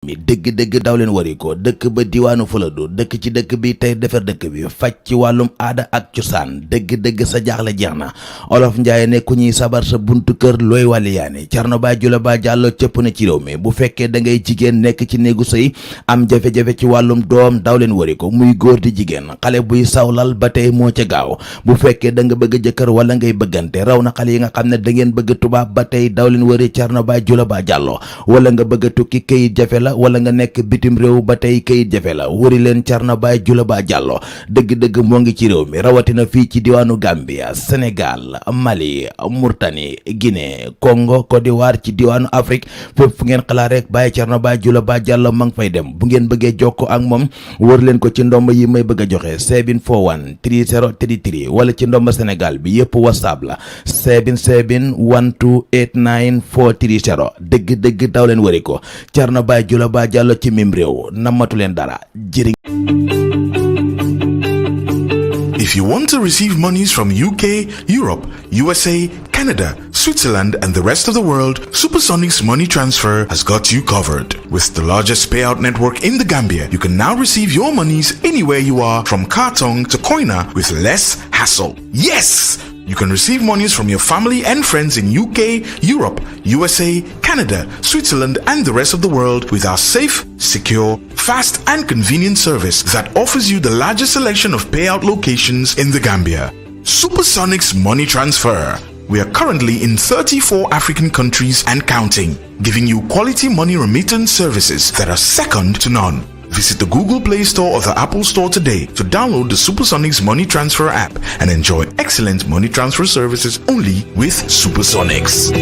mi dëgg-dëgg daw leen wari ko dëkk ba diwaanu Fuladu dëkk ci dëkk bi tey defar dëkk bi faj ci wàllum aada ak cosaan dëgg-dëgg sa jaaxle jeex na olof njaay ne ku ñuy sabar sa buntu kër looy wàlli yaane Thierno Ba Jula Ba Jàllo cëpp na ci réew mi bu fekkee da ngay jigéen nekk ci néegu sëy am jafe-jafe ci wàllum doom daw leen wari ko muy góor di jigéen xale buy sawlal ba tey moo ca gaaw bu fekkee da nga bëgg jëkkër wala ngay bëggante raw na xale yi nga xam ne da ngeen bëgg tubaab ba tey daw leen wari Thierno Ba Jula Ba Jàllo wala nga bëgg tukki këyit jafe la wala nga nekk bitim réew ba tey kayit jafe la wari leen Thierno Ba Jula Ba Jàllo dëgg-dëgg moo ngi ci réew mi rawatina fii ci diwaanu Gambia Sénégal Mali Mauritanie Guinée Congo Côte d'Ivoire ci diwaanu Afrique fépp fu ngeen xalaat rek bàyyi Thierno Ba Jula Ba Jàllo ma ngi fay dem bu ngeen bëggee jokkoo ak moom wër leen ko ci ndomb yi may bëgg a joxe 741 3033 wala ci ndomb Sénégal bi yëpp WhatsApp la 77 1289 430 dëgg-dëgg daw leen wari ko Thierno Ba Jula Ba Jàllo ci mim réew namatu leen dara jëriñ. If you want to receive monies from UK, Europe, USA, Canada, Switzerland, and the rest of the world, Supersonic's money transfer has got you covered. With the largest payout network in the Gambia, you can now receive your monies anywhere you are, from Kartong to Koina, with less hassle. Yes! You can receive monies from your family and friends in UK, Europe, USA, Canada, Switzerland, and the rest of the world with our safe, secure, fast, and convenient service that offers you the largest selection of payout locations in the Gambia. Supersonic's Money Transfer. We are currently in 34 African countries and counting, giving you quality money remittance services that are second to none. Visit the Google Play Store or the Apple Store today to download the Supersonics Money Transfer app and enjoy excellent money transfer services only with Supersonics.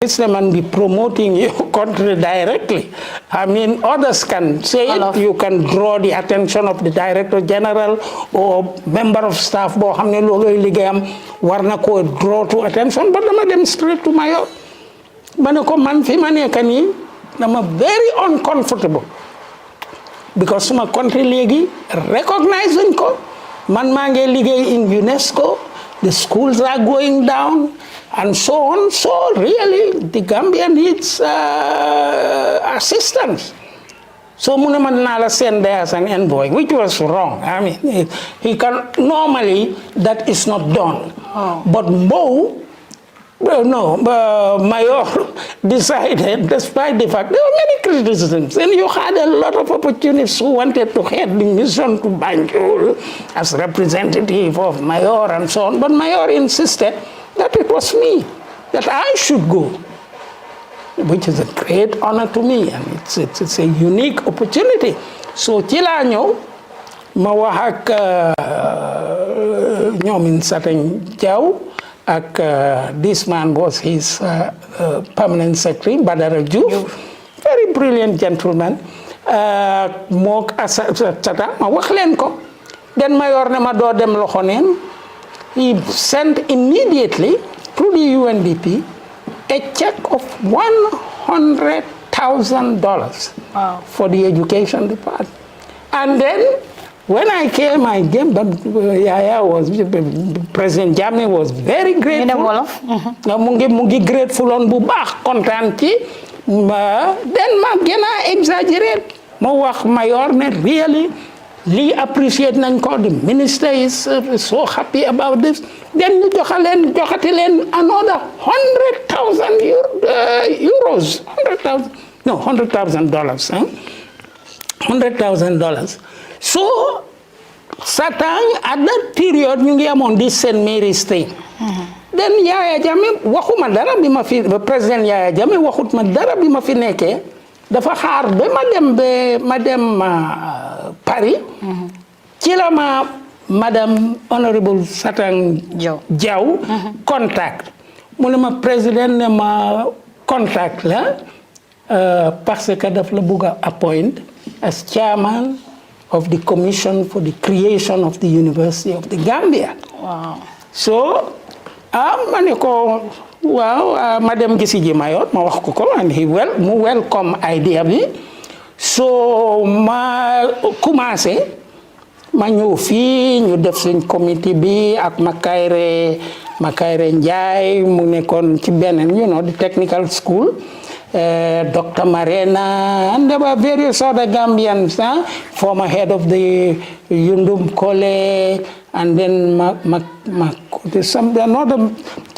Islam and be promoting your country directly. I mean, others can say it. You can draw the attention of the Director General or member of staff. Bo hamne loloy ligayam warna ko draw to attention, but I'm them straight to my own. Manako man fi manekani, I'm very uncomfortable because my country legi recognizing ko man mange ligay in UNESCO, the schools are going down and so on. So really the Gambia needs assistance. So Munaman Nala sent there as an envoy, which was wrong. I mean, he can normally that is not done, but Mayor decided, despite the fact there were many criticisms, and you had a lot of opportunities who wanted to head the mission to Banjul as representative of Mayor and so on, but Mayor insisted that it was me, that I should go, which is a great honor to me, and it's a unique opportunity. So Chila ñëw ma wax ak ñoomin Satan Jaw ak this man was his permanent secretary, Badara Diouf, very brilliant gentleman. Mook Sata ma wax leen ko, then Mayor ne ma doo dem loxo neen. He sent immediately through the UNDP a check of $100,000 for the education department. And then when I came, but Yaya was, President Jammeh was very grateful. Mungi grateful on bu baax kontaan ci. Then ma gëna exaggerate. Ma wax Mayor ne really Lee appreciate nañ ko. The minister is so happy about this. Then ñu joxati leen another 100,000 euros. $100,000. $100,000. So Satan at that period ñu ngi amoon this St. Mary's thing. Then Yaya Jammeh waxuma dara bi ma fi président Yaya Jammeh waxut ma dara bi ma fi nekkee dafa xaar ba ma dem Paris. Ci la ma madame honorable Satan Jaw contact mu ne ma président ne ma contact la parce que daf la bëgg a appoint as chairman of the commission for the creation of the University of the Gambia. Wow. So ma ne ko waaw ma dem gisi ji Mayor ma wax ko and mu welcome idea bi. So ma commencé ma ñëw fii ñu def suñ comité bi ak Makayre Makayre Njai mu nekkoon ci beneen the technical school. Dr. Marena, and there were various other Gambians, former head of the Yundum College, and then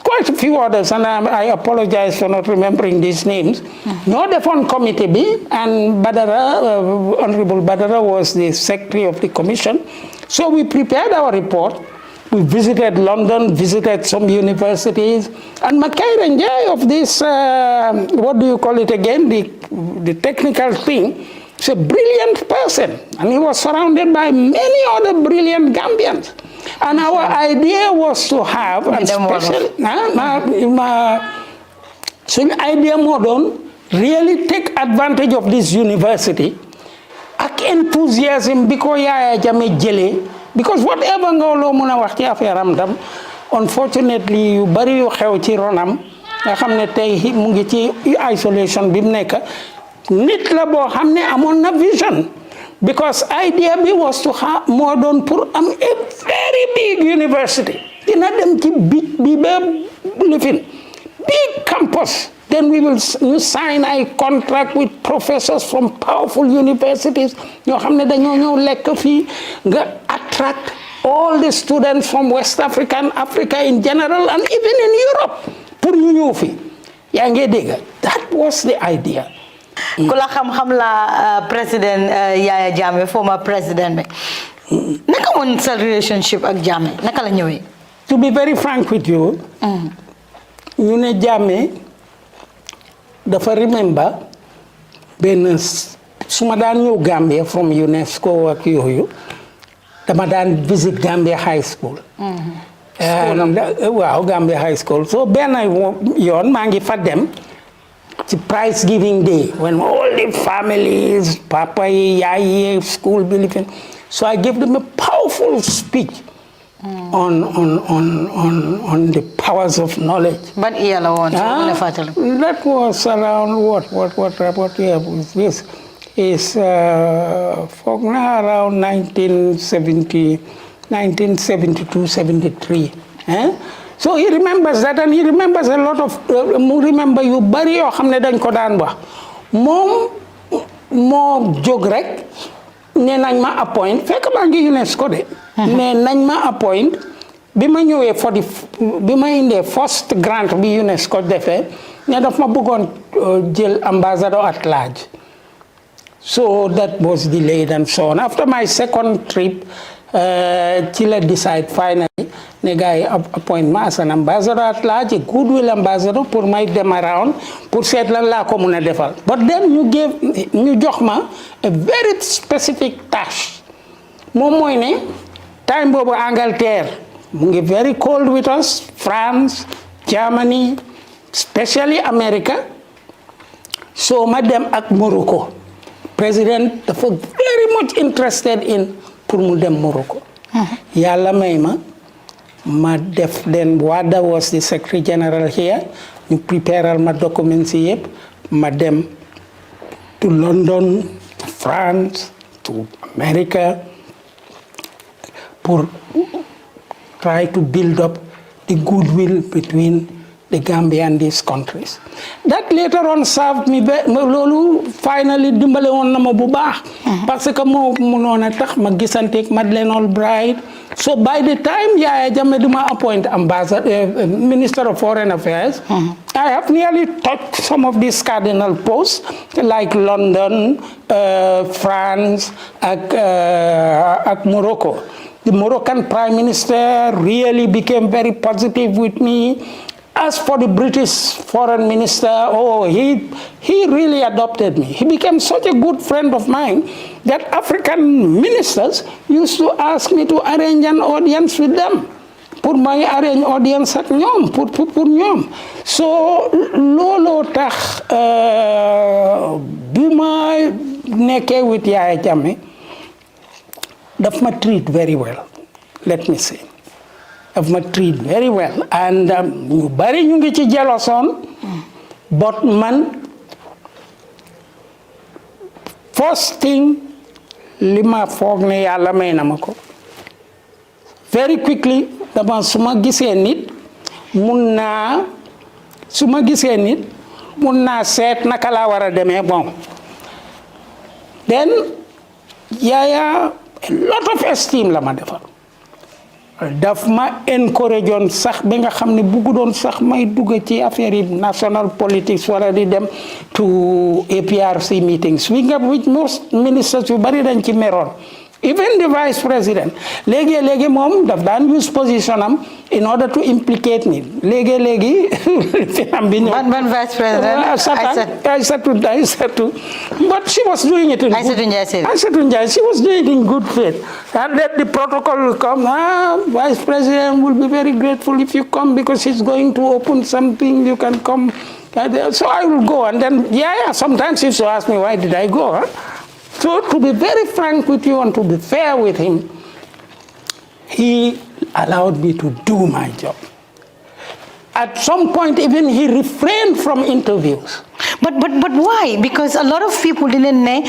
quite a few others, and I apologize for not remembering these names. No, the fund committee B, and Badara, Honorable Badara was the secretary of the commission. So we prepared our report. We visited London, visited some universities, and Makayre Njai of this, what do you call it again, the technical thing, is a brilliant person, and he was surrounded by many other brilliant Gambians. And our idea was to have, and especially, so the idea modern, really take advantage of this university, ak enthusiasm, because Yaya Jammeh jëlee, because whatever nga loo mën a wax ci affaire am tam unfortunately yu bari yu xew ci ronam nga xam ne tey mu ngi ci isolation bi mu nekk nit la boo xam ne amoon na vision because idea bi was to have moo doon pour am a very big university dina dem ci bi ba lifin big campus. Then we will sign a contract with professors from powerful universities. You attract all the students from West Africa and Africa in general, and even in Europe. That was the idea. Kula xam la President Yaya Jammeh, former president. Naka mon sa relationship ak Jammeh? Naka la ñëwé? To be very frank with you, ñu ne Jammeh dafa remember benn suma daan ñëw Gambia from UNESCO ak yooyu dama daan visit Gambia High School. Waaw Gambia High School so benn yoon maa ngi fa dem ci prize giving day when all the families papa yi yaay yi school bi lifin so I gave them a powerful speech on the powers of knowledge. But year la woon that was around what year was this? Is around 1972, 73. So he remembers that, and he remembers a lot of. Remember you bari yoo xam ne dañ ko daan wax moom moo jóg rek. ne nañ ma appoint fekk maa ngi UNESCO de ne nañ ma appoint bi ma ñëwee bi ma indee first grant bi UNESCO defee ne daf ma bëggoon jël ambassador at large so that was delayed and so on after my second trip ci la decide finally ne gars yi appoint ma as an ambassador at large a goodwill ambassador pour may dem around pour seet lan laa ko mun a defal but then ñu jox ma a very specific task moom mooy ne time boobu Angleterre mu ngi very cold with us France Germany especially America so ma dem ak Morocco president dafa very much interested in pour mu dem Morocco yàlla may ma def then Wada was the secretary general here ñu préparer ma documents yi yëpp ma dem to London to France to America pour try to build up the goodwill between the Gambia and these countries. That later on served me loolu finally dimbale woon na ma bu baax parce que moo mënoon a tax ma gisanteeg Madeleine Albright so by the time Yaya Jammeh duma appoint ambassador Minister of Foreign Affairs I have nearly touched some of these cardinal posts like London France ak Morocco. The Moroccan Prime Minister really became very positive with me. As for the British Foreign Minister, he really adopted me. He became such a good friend of mine that African ministers used to ask me to arrange an audience with them. Pour may arrange audience ak ñoom pour ñoom. So looloo tax bi ma nekkee with Yaya Jammeh daf ma treat very well, let me say. Daf ma treat very well and ñu bari ñu ngi ci jealousone but man first thing li ma foog ne yàlla may na ma ko very quickly dama su ma gisee nit mun naa su ma gisee nit mun naa seet naka laa war a demee bon then Yaya a lot of esteem la ma defal daf ma encourage on sax bi nga xam ne buggu doon sax may dugg ci affaire yi national politics wala di dem to APRC meetings which most ministers yu bari dañ ci meroon even the vice president léegi moom daf daan use position am in order to implicate me léegi finam bi ñëw ban vice president Aïssatou but she was doing it in Aïssatou Ndiaye she was doing it in good faith and then the protocol will come vice president will be very grateful if you come because he's going to open something you can come so I will go and then sometimes he used to ask me why did I go So to be very frank with you and to be fair with him, he allowed me to do my job. At some point, even he refrained from interviews. But why? Because a lot of people didn't know,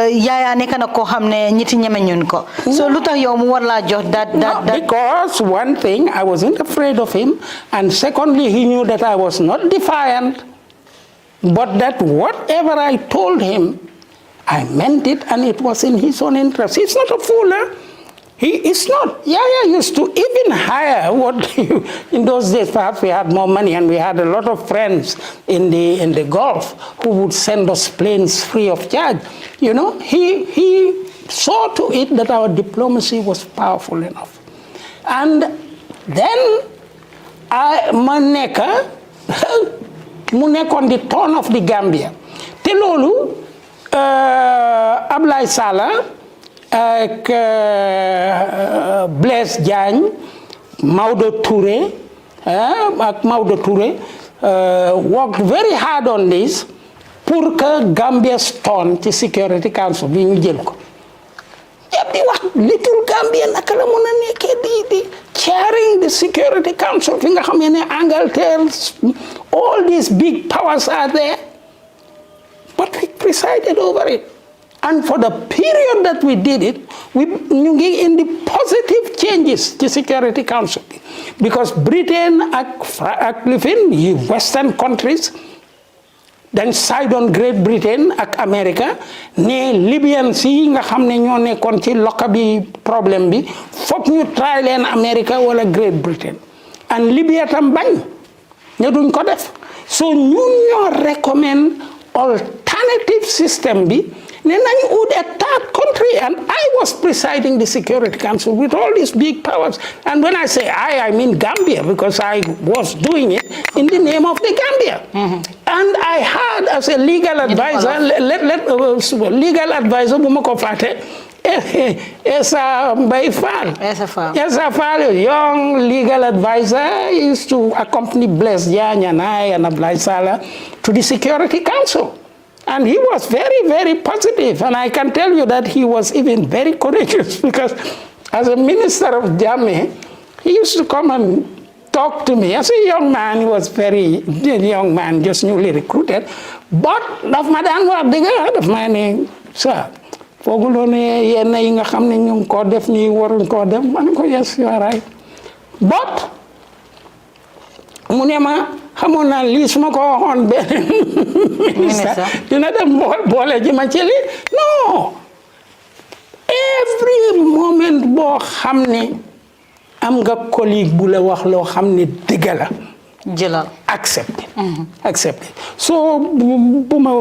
Yaya neka na ko hamne ñiti ñeme ñun ko. So luta yow mu war la jox that. Because one thing, I wasn't afraid of him, and secondly, he knew that I was not defiant, but that whatever I told him, I meant it, and it was in his own interest. He's not a fool, huh? He is not. Yaya used to even hire in those days, perhaps we had more money, and we had a lot of friends in the Gulf who would send us planes free of charge. He saw to it that our diplomacy was powerful enough. And then ma nekk on the throne of the Gambia. Te loolu Ablaye Sallah ak Blaise Diagne Maodo Touré worked very hard on this pour que Gambia's turn ci Security Council bi ñu jël ko yëpp di wax little Gambia naka la mën a nekkee di chairing the Security Council fi nga xam ne Angleterre all these big powers are there. But we presided over it. And for the period that we did it, we in the positive changes to Security Council. Because Britain and Western countries, then side on Great Britain and America, ne Libyans yi nga xam ne ñoo nekkoon ci lokka bi problème bi foog ñu try leen America wala Great Britain. And Libya tam bañ ña duñ ko def. So ñun ñoo recommend alternative system bi ne nañ ut a third country, and I was presiding the Security Council with all these big powers. And when I say I mean Gambia, because I was doing it in the name of the Gambia. And I had as a legal advisor, legal advisor bu ma ko fàtte Esa Fall, young legal advisor, used to accompany Blaise Diagne and I and Ablaye Sallah to the Security Council. And he was very, very positive. And I can tell you that he was even very courageous because as a minister of Jammeh, he used to come and talk to me. As a young man, he was very young man, just newly recruited. But daf ma daan wax dëgg daf ma ne sir, fooguloo ne yenn yi nga xam ne ñu ngi ko def nii waruñ koo def man ko yes you are right. But mu ne ma xamoon naa lii su ma ko waxoon benn ministre dina dem boole ji ma ci lii non every moment boo xam ne am nga collègue bu la wax loo xam ne dëgg la jëlal accepté so bu ma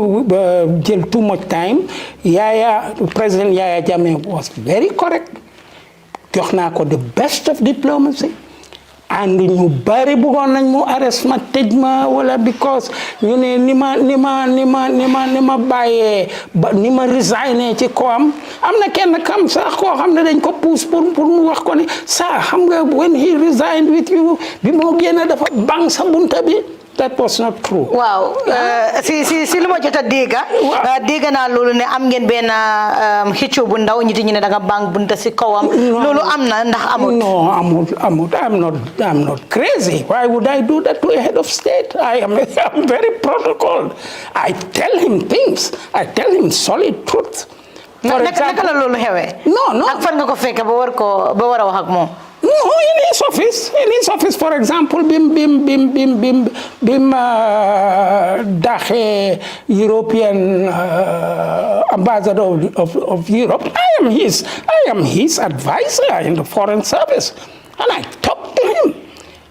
jël too much time President Yaya Jammeh was very correct jox naa ko the best of diplomacy. And ñu bari bëggoon nañ mu arrest ma tëj ma wala because ñu ne ni ma bàyyee ni ma resigné ci ko am na kenn kam sax koo xam ne dañ ko pousse pour mu wax ko ne sa xam nga when he resigned with you bi moo génn dafa bang sa bunta bi. That was not true. Wow. Si lu ma jot a dégg naa loolu ne am ngeen benn xëccoo bu ndaw ñi ne da nga bang bunta si kawam. Loolu am na ndax amut. No, amut. I'm not crazy. Why would I do that to a head of state? I'm very protocol. I tell him things. I tell him solid truth. Naka la loolu xewee? No. Ak fan nga ko fekk ba war a wax ak moom? No, in his office, for example, bim daxe European ambassador of Europe. I am his advisor in the foreign service, and I talked to him.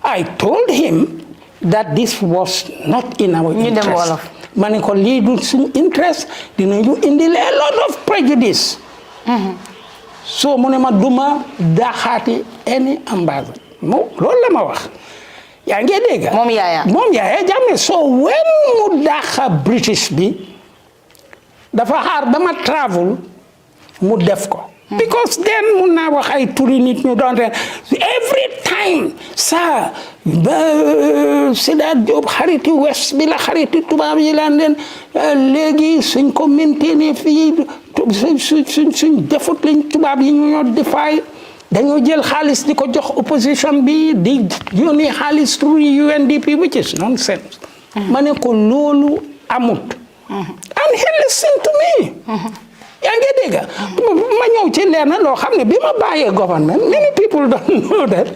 I told him that this was not in our interest. Ma ne ko lii du suñu interest, dinañu indil a lot of prejudice. So mu ne ma duma daxaati any ambassador loolu la ma wax yaa ngi dégg moom Yaya Jammeh. So when mu daxa British bi dafa xaar ba ma travel mu def ko. Because then mun naa wax ay turi nit ñu doon every time ça Sidat Diop xariti West bi la xariti tubaab yi laan leen léegi suñ ko maintenir fii suñ defut lañ tubaab yi ñu ñoo defaay dañoo jël xaalis di ko jox opposition bi di yónnee xaalis through UNDP which is nonsense. Ma ne ko loolu amut. And he listened to me. yaa ngi dégg ma ñëw ci lenn loo xam ne bi ma bàyyee government many people don't know that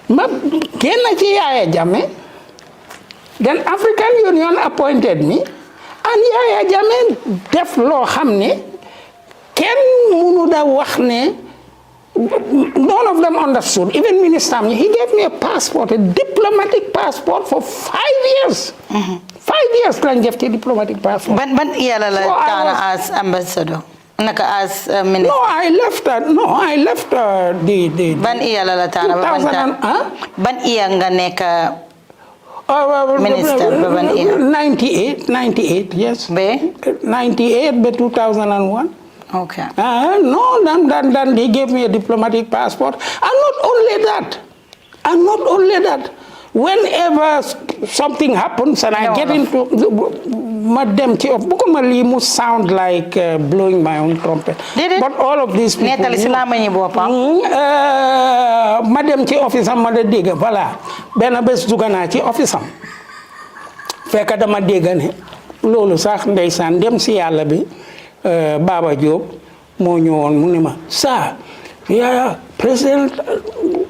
ma génn ci Yaya Jammeh then African Union appointed me and Yaya Jammeh def loo xam ne kenn mënu da wax ne none of them understood even minister he gave me a passport, a diplomatic passport for 5 years. 5 years lañ def ci diplomatic passport. ban yàlla la taana as ambassador naka as minister. No, I left the ban iya la taana ban iya nga nekk minister ban iya 98 yes be 98 be 2001. Okay. No, then they gave me a diplomatic passport. And not only that, whenever something happens and I get into madam bukuma li mu sound like blowing my own trumpet. But all of these people madam ci office am ma da dégg voilà benn bés dugga naa ci office am fekk dama dégg ne loolu sax ndeysaan dem si yàlla bi Baba Diop moo ñëwoon mu ne ma sa Yaya president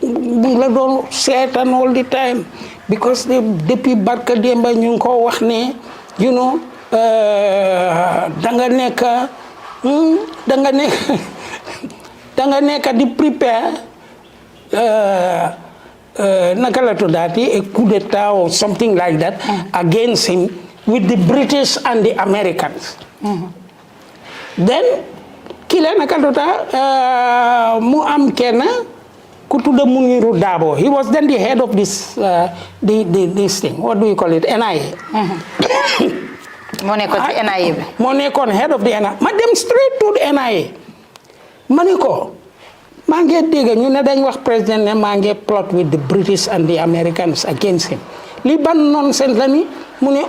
bu la doon seetaan all the time because depuis barka démba ñu ngi ko wax ne you know danga nekk di prepare naka la tuddaati a coup d'état or something like that against him with the British and the Americans. Then kile nakatota mu am kenn ku tudda Muniru Dabo. He was then the head of this this thing. What do you call it? NIA. Moo nekkoon head of the NIA. Ma dem straight to the NIA. Ma ne ko maa ngi dégg ñu ne dañ wax président ne maa ngi plot with the British and the Americans against him. Li ban nonsense la ni mu ne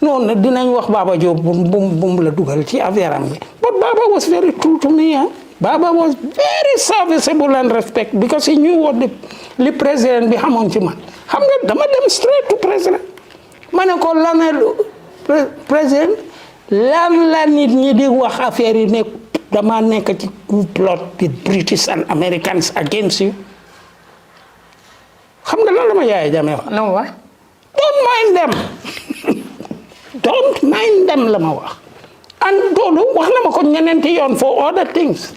non dinañ wax Baba Diop bum la dugal ci affaire am bi. But Baba was very true to me. Baba was very serviceable and respect because he knew what the president bi xamoon ci man. Xam nga dama dem straight to president. Ma ne ko président lan la nit ñi di wax affaire yi ne dama nekk ci plot with British and Americans against you. Xam nga lan la ma Yaya Jammeh wax. No wax. Don't mind them. Don't mind them la ma wax. And loolu wax na ma ko ñeneenti yoon for other things.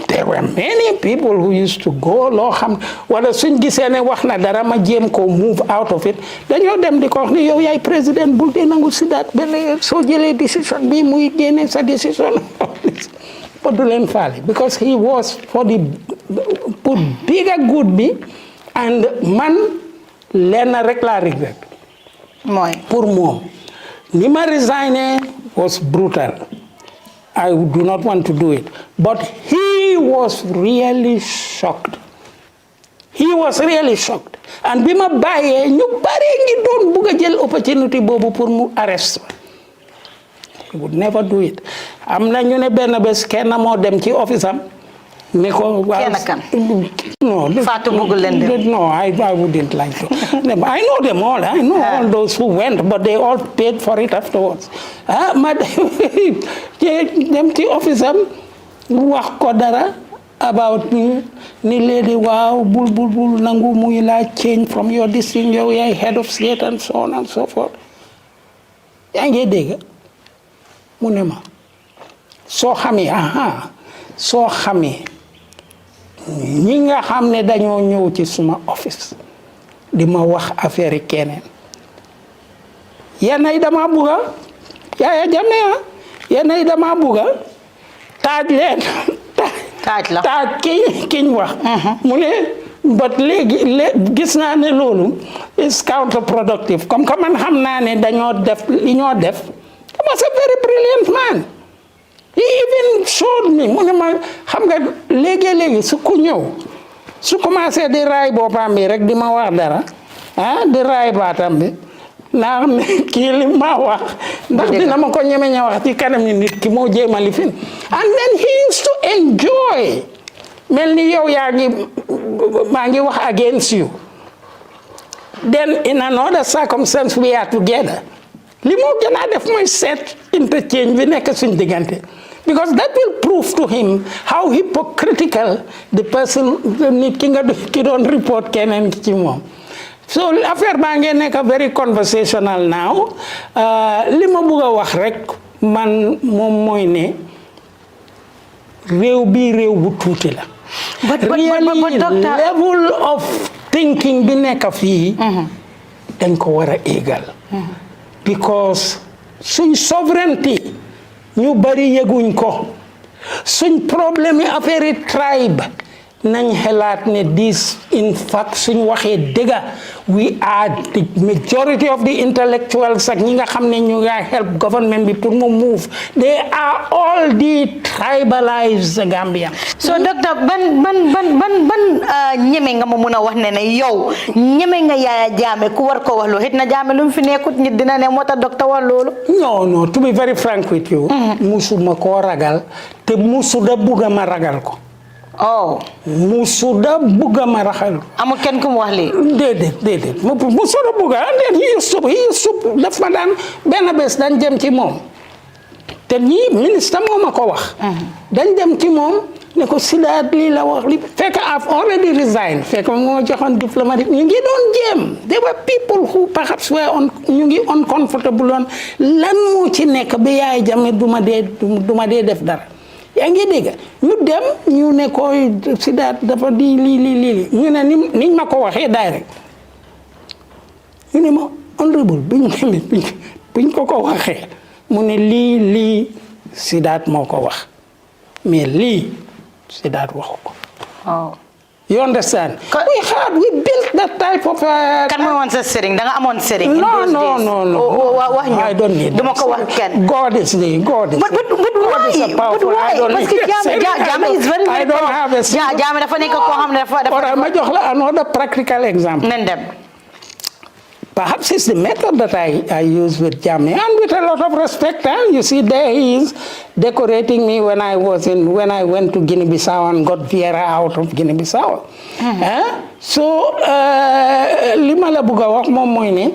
There were many people who used to go loo xam wala suñ gisee ne wax na dara ma jéem ko move out of it dañoo dem di ko wax ne yow yaay président bul dee nangu Sidat benn soo jëlee décision bi muy génne sa décision ba du leen faale because he was for the pour bigger good bi and man lenn rek laa regret mooy pour moom ni ma resigné was brutal. I do not want to do it. But he was really shocked. He was really shocked. And bima baye ñu bari ngi doon bëgg jël opportunity bobu pour mu arrest. He would never do it. Am na ñu ne benn bés kenn moo dem ci office am ne ko no Fatou bugul leen dem. No, I wouldn't like to. I know them all. I know all those who went, but they all paid for it afterwards. Ma dem ci office am wax ko dara about ni lady wow bul nangu muy la change from your district yow yaay head of state and so on and so forth yaa ngi dégg mu ne ma soo xamee ñi nga xam ne dañoo ñëw ci suma office di ma wax affaire yi keneen yenn yi dama bugga Yaya Jammeh yenn yi dama bugga taaj leen taaj kiñ wax mu ne but léegi gis naa ne loolu is counterproductive comme que man xam naa ne dañoo def li ñoo def was a very brilliant man he even showed me mu ne ma xam nga léegi su ku ñëw su commencé di raay boppam bi rek di ma wax dara di raay baatam bi naa xam ne kii li ma wax ndax dina ma ko ñemeñe wax ci kanam ni nit ki moo jéema li fin and then he used to enjoy mel ni yow maa ngi wax against you then in another circumstance we are together li moo gën a def mooy set interchange bi nekk suñ diggante because that will prove to him how hypocritical the person nit ki doon report keneen ci moom so affaire baa ngeen nekk very conversational now li ma bëgg a wax rek man moom mooy ne réew bu tuuti la really level of thinking bi nekk fii dañ ko war a égal because suñ sovereignty ñu bari yëguñ ko suñ problème yi affaire yi tribe nañ xelaat ne this in fact suñ waxee dëgga we are the majority of the intellectuals ak ñi nga xam ne ñu nga help government bi pour mu move they are all the tribalized Gambian. So docteur ban ñeme nga ma mun a wax ne yow ñeme nga Yaya Jammeh ku war ko wax loolu xit na Jammeh lu mu fi nekkut nit dina ne moo tax docteur wax loolu. non to be very frank with you. musuma koo ragal te musuda bugga ma ragal ko. musuda bugga ma raxal amul kenn ku mu wax lii déedéet musuda bugga he used to daf ma daan benn bés dañ dem ci moom te ñii ministre moo ma ko wax dañ dem ci moom ne ko Sidat lii la wax li fekk I've already resigned fekk moo joxoon diplomatique ñu ngi doon jéem there were people who perhaps were ñu ngi uncomfortable on lan moo ci nekk ba Yaya Jammeh du ma dee def dara yaa ngi dégg ñu dem ñu ne koy Sidat dafa di lii ñu ne niñ ma ko waxee direct ñu ne ma honorable biñ ko waxee mu ne lii Sidat moo ko wax mais lii Sidat waxu ko. You understand? We built that type of. Kan mooy woon sa sëriñ da nga amoon sëriñ. No. wax ñu I don't need. duma ko wax kenn. God is the God is. But why? Parce que Jammeh is very. I don't have a. Jammeh dafa nekk koo xam ne dafa. Ma jox la another practical example. Nen dem. Perhaps it's the method that I use with Jammeh, and with a lot of respect. You see, there he is decorating me when I went to Guinea-Bissau and got Vieira out of Guinea-Bissau. So li ma la bëgg a wax moom mooy ne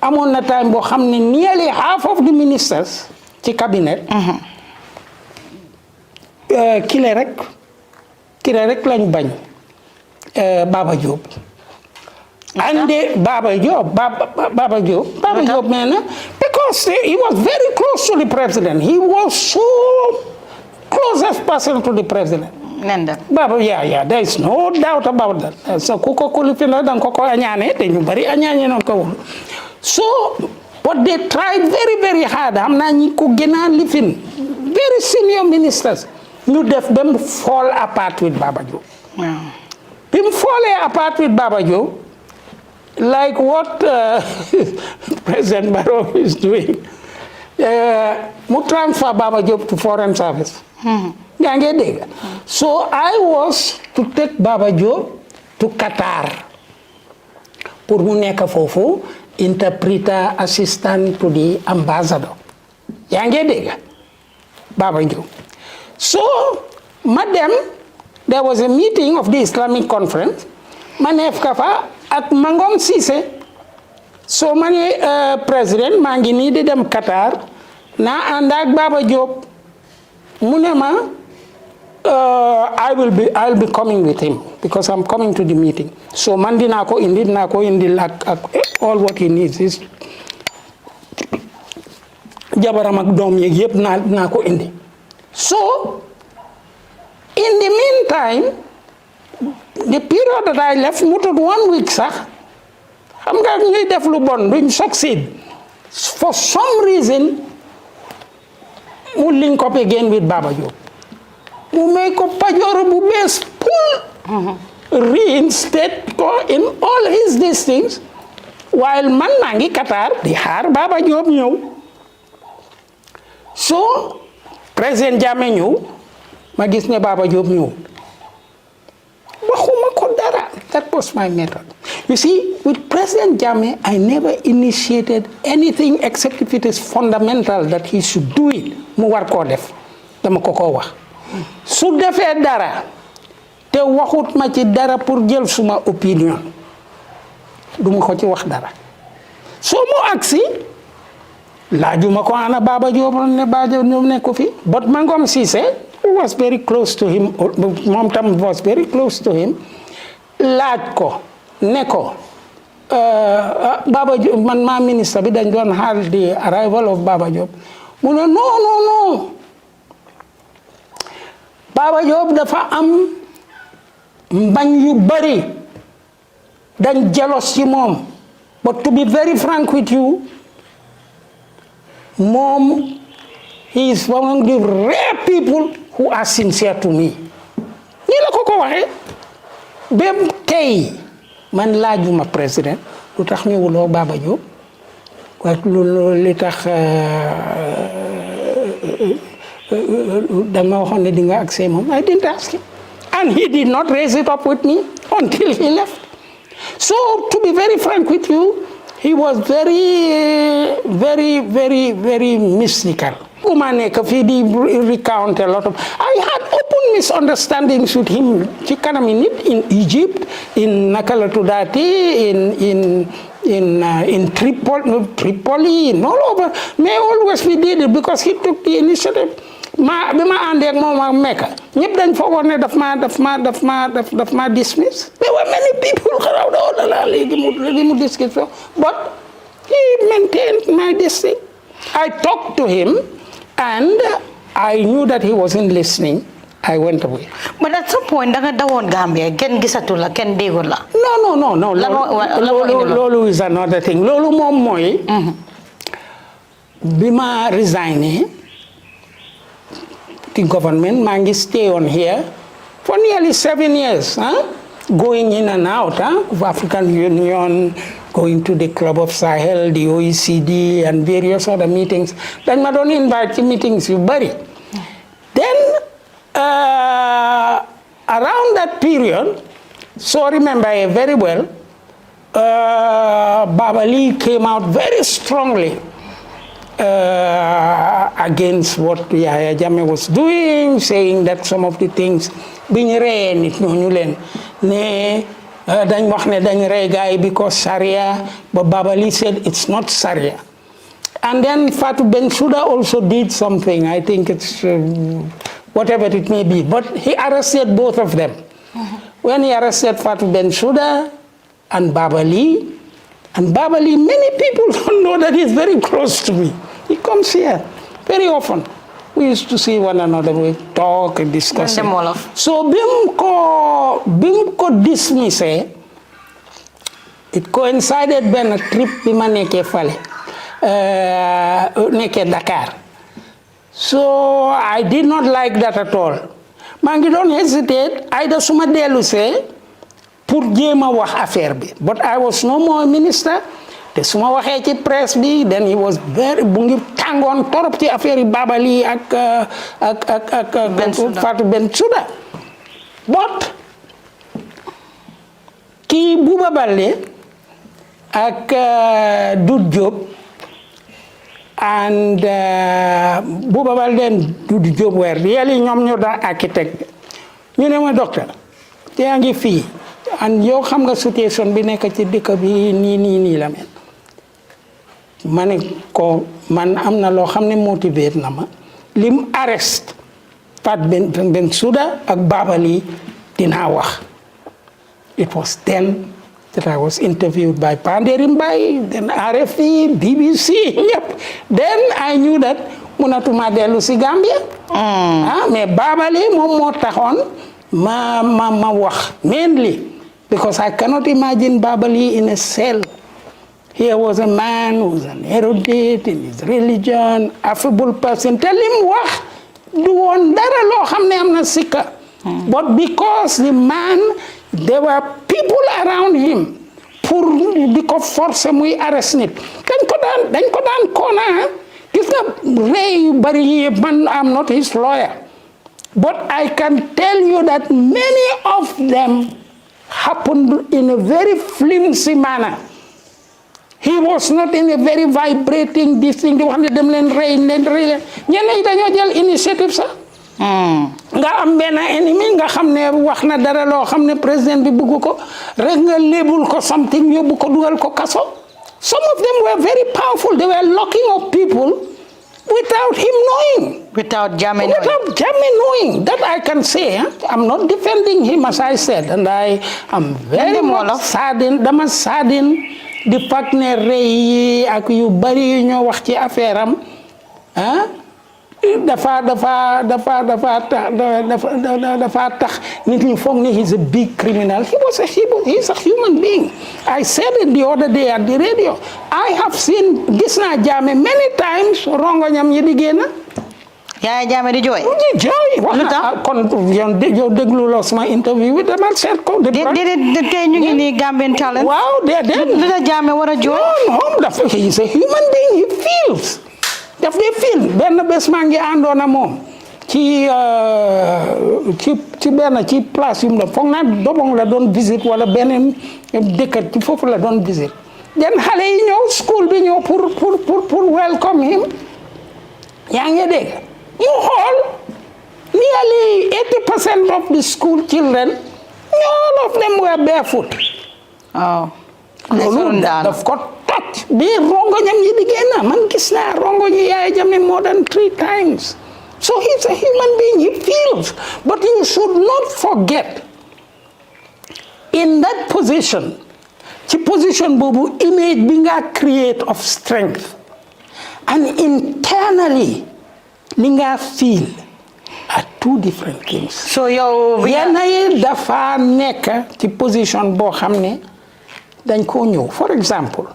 amoon na time boo xam ne nearly half of the ministers ci cabinet. kile rek lañ bañ Baba Diop. And Baba Diop man, because he was very close to the president. He was so closest person to the president. Nenda. Baba, yeah, there is no doubt about that. So kuko kulipina dan koko anyane, te nyubari anyane no ko. So what they tried very, very hard, amna ñi ko gëna lifin, very senior ministers, ñu def them fall apart with Baba Diop. Bim fall apart with Baba Diop, like what President Barrow is doing. Mu transfer Baba Diop to foreign service. So I was to take Baba Diop to Qatar pour mu nekk foofu interpreter assistant to the ambassador. Yaa ngi dégg Baba Diop. So madam, there was a meeting of the Islamic conference. Ma neef ka fa ak Mangom Cissé. So ma ne président maa ngi nii di dem Qatar naa ànd ak Baba Diop mu ne ma I'll be coming with him because I'm coming to the meeting. So man dinaa ko indi ak all what he needs is jabaram ak doom yeeg yëpp naa ko indi. So in the meantime, the period that I left mutut 1 week sax xam nga ñuy def lu bon duñ succeed. For some reason mu link up again with Baba Jobe. Mu make ko Pajoro bu bees pull reinstate ko in all his these things while man maa ngi Qatar di xaar Baba Jobe ñëw. So President Jammeh ñëw ma gis ne Baba Jobe ñëw waxuma ko dara. That was my method. You see, with President Jammeh, I never initiated anything except if it is fundamental that he should do it. Mu war koo def dama ko wax su defee dara te waxut ma ci dara pour jël suma opinion duma ko ci wax dara soo mu agsi laajuma ko ana Baba Jobe ne Baba Jobe ne ko fi but Mangom Ceesay who was very close to him moom tam was very close to him laaj ko ne ko Baba Jobe man ma ministre bi dañ doon xaar the arrival of Baba Jobe mu ne non Baba Jobe dafa am mbañ yu bari dañ jealous ci moom but to be very frank with you moom he is one of the rare people who are sincere to me nii la ko waxee ba tey man laajuma président lu tax ñëwuloo Baba Jobe waaye loolu li tax dama waxoon ne di nga accès moom I didn't ask him and he did not raise it up with me until he left. So to be very frank with you, he was very mystical. He did recount a lot of. I had open misunderstandings with him. In Egypt, in Nakalatudati, in Tripoli, in all over. May always we did it because he took the initiative. Ma ande ak mom ak Mecca ñep dañ fogon ne daf ma dismiss. There were many people around all la legi mu dismiss, but he maintained my distance. I talked to him and I knew that he wasn't listening. I went away. But at some point, danga dawon Gambia, ken gisatula, ken degola. No. Lolu is another thing. Lolu mom moy bima resigné the government mangi stay on here for nearly 7 years, going in and out of African Union, going to the Club of Sahel, the OECD, and various other meetings. Then I don't invite to meetings you bury. Then around that period, so I remember very well, Baba Lee came out very strongly against what Yaya Jammeh was doing, saying that some of the things being ran it because Sharia, but Baba Lee said it's not Sharia. And then Fatou Bensouda also did something. I think it's whatever it may be, but he arrested both of them. When he arrested Fatou Bensouda and Baba Lee, many people don't know that he's very close to me. He comes here very often. We used to see one another, we talk and discuss. So bim ko dismiss, it coincided with a trip bima neke fale, neke Dakar. So I did not like that at all. Mangi don't hesitate, either suma delu se pour jema wax affaire bi. But I was no more minister. Te suma waxe ci press bi, then he was very bungi tangon torop ci affaire Baba Lee ak Fatou Bensouda. But ki Bouba Baldé ak Doudou Diop and Bouba Baldé and Doudou Diop were really ñom ñoo da architect. Ñu ne ma docteur, te ngi fi and yow xam nga situation bi nekk ci dëkk bi nii la mel. Man am na loo xam ne motivé na ma lim arrest Pat Bensouda ak Babali dinaa wax. It was then that I was interviewed by Panderi Mbaye, then RFE, BBC, yep. Then I knew that munatuma dellu si Gambia. Mais Babali moom moo taxoon ma wax mainly because I cannot imagine Babali in a cell. Here was a man who was an erudite in his religion, affable person. Tell him wax du woon dara loo xam ne am na sikka. But because the man, there were people around him pour di ko forcer muy arrest nit dañ ko daan koona gis nga rey yu bari yi man am not his lawyer, but I can tell you that many of them happened in a very flimsy manner. He was not in a very vibrating this thing di wax ne dem leen rey ñenn yi dañoo jël initiative sax. nga am benn ennemi nga xam ne wax na dara loo xam ne président bi bëgg ko rek nga label ko something yóbbu ko dugal ko kaso. Some of them were very powerful. They were locking up people without him knowing. Without Jammeh knowing. Without Jammeh knowing. That I can say. I'm not defending him as I said, and I am very much saddened. Dama saddened di fact ne rey yi ak yu bari yu ñoo wax ci affaire am dafa tax nit ñi foog ne he's a big criminal. He's a human being. I said it the other day at the radio. I have seen gis naa Jammeh many times rongoñam yi di génn. Yaya Jammeh di jooy. di jooy wax na kon yow déglu loo sama interview bi dama seet ko. déedéet tey ñu ngi nii Gambian Talents. waaw déedéet. lu tax Jammeh war a jooy. non dafa he's a human being. He feels. daf dee fil benn bés maa ngi àndoon ak moom ci place yu mu doon foog naa Dobong la doon visite wala beneen dëkkat ci foofu la doon visite. den xale yi ñëw school bi ñëw pour welcome him yaa ngi dégg mu xool nearly 80% of the school children all of them were barefoot. waaw. loolu daf ko toj bi rongoñam yi di génn man gis naa rongoñ yi Yaya Jammeh more than 3 times. So he's a human being. He feels. But you should not forget in that position ci position boobu image bi nga create of strength and internally li nga feel are 2 different things. So yow yenn yi dafa nekk ci position boo xam ne dañ koo ñëw. For example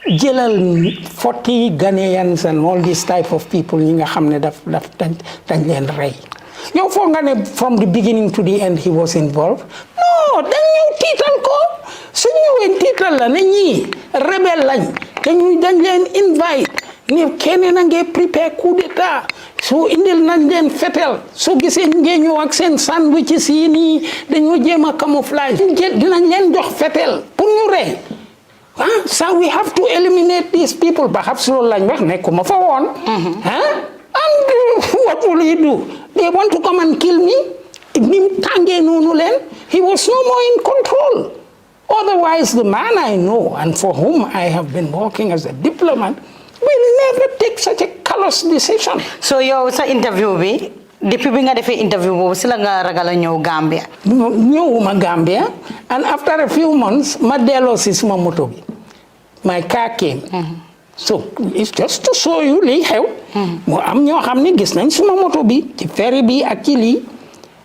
jëlal 40 Ghanaians and all these type of people ñi nga xam ne dañ leen rey yow foog nga ne from the beginning to the end he was involved. No, dañ ñëw tiital ko su ñëwee tiital la ne ñii rebelle lañ te dañ leen invite ni kenn na ngee prepare coup d'état so indil nañ leen fetel soo gisee ngeen ñëw ak seen sandwiches yi nii dañoo jéem a camouflage dinañ leen jox fetel pour ñu rey. So we have to eliminate these people. Perhaps loolu lañ wax nekkuma fa woon. And what will he do? They want to come and kill me. Nim tàngee noonu leen. He was no more in control. Otherwise, the man I know and for whom I have been working as a diplomat will never take such a callous decision. So yow sa interview bi depuis bi nga defee interview boobu si la nga ragal a ñëw Gambia. ñëwuma Gambia and after a few months ma delloo si suma moto bi. My car came. So it's just to show you lii xew. mu am ñoo xam ne gis nañ suma moto bi ci ferry bi ak ci lii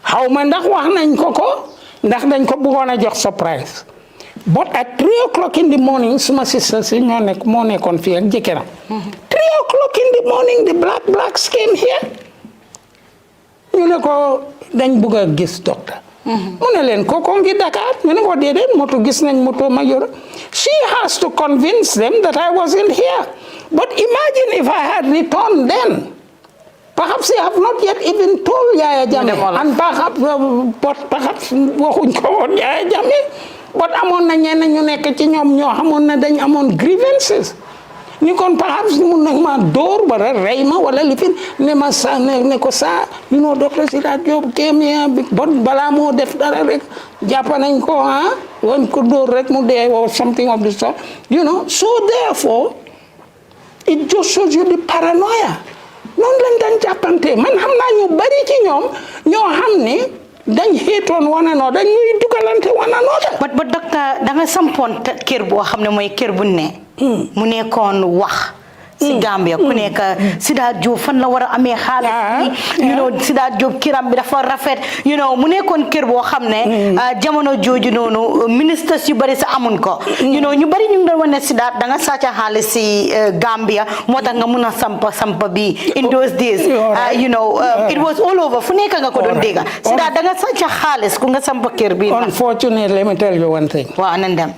xaw ma ndax wax nañ ko ndax dañ ko bëggoon a jox surprise. But at 3 o'clock in the morning suma sister si moo nekkoon fii ak jëkkëram. 3 o'clock in the morning the blacks came here. ñu ne ko dañ bëgg a gis docteur. mu ne leen kooku ngi Dakar ñu ne ko déedéet moto gis nañ moto ma yor. She has to convince them that I wasn't here. But imagine if I had returned then. Perhaps they have not yet even told Yaya Jammeh. And perhaps waxuñ ko woon Yaya Jammeh. But amoon na ñenn ñu nekk ci ñoom ñoo xamoon na dañ amoon grievances. ni kon perhaps mun nañ ma dóor wala rey ma wala lifin ne ma sa ne ko sa you know Dr. Sidat Jobe came here bon balaa moo def dara rek jàpp nañ ko woon ko dóor rek mu dee or something of the sort you know so therefore it just shows you the paranoia noonu lañ dañ jàppante man xam naa ñu bari ci ñoom ñoo xam ne dañ xeetoon one another dañ ñuy dugalante one another. but docteur da nga sampoon kër boo xam ne mooy kër bu ne. mu nekkoon wax. si Gambia ku nekk Sidat Diop fan la war a amee xaalis bi Sidat Diop kiram bi dafa rafet mu nekkoon kër boo xam ne jamono jooju noonu ministres yu bari sa amun ko ñu bari ñu ngi doon wane Sidat da nga sàcca xaalis si Gambia moo tax nga mun a sampa bi in those days it was all over fu nekk nga ko doon dégga Sidat da nga sàcca xaalis ku nga sampa kër bi. Unfortunately, let me tell you one thing. waaw nan dem.